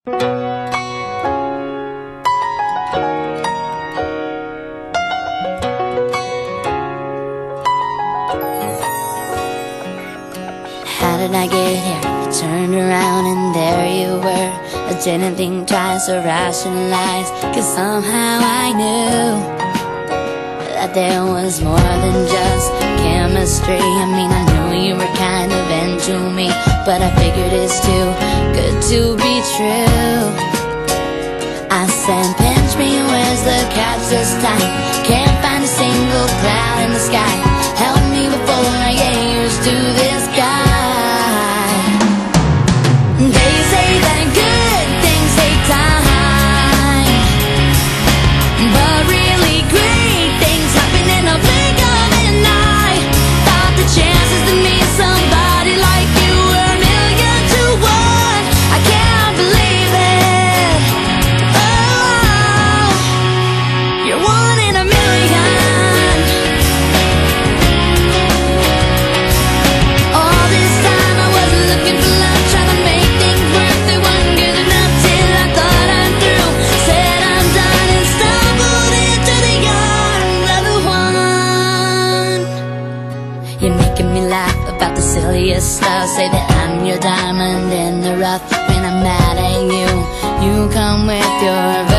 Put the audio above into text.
How did I get here? I turned around and there you were. I didn't think twice or rationalize, 'cause somehow I knew that there was more than just chemistry. I mean, I knew you were kind of into me, but I figured it's too good to be true. I said, pinch me, where's the catch this time? Can't find a single cloud in the sky. Help me before I get used to this guy. They say that good things take time, but really great things happen in a blink of an eye. Thought the chances to meet somebody like you were a million to one. I can't believe it. Oh, you're one in a million. All this time I wasn't looking for love, trying to make things work. They weren't good enough till I thought I'm through. Said I'm done and stumbled into the arms of the one. You're making me laugh about the silliest stuff. Say that I'm your diamond in the rough. When I'm mad at you, you come with your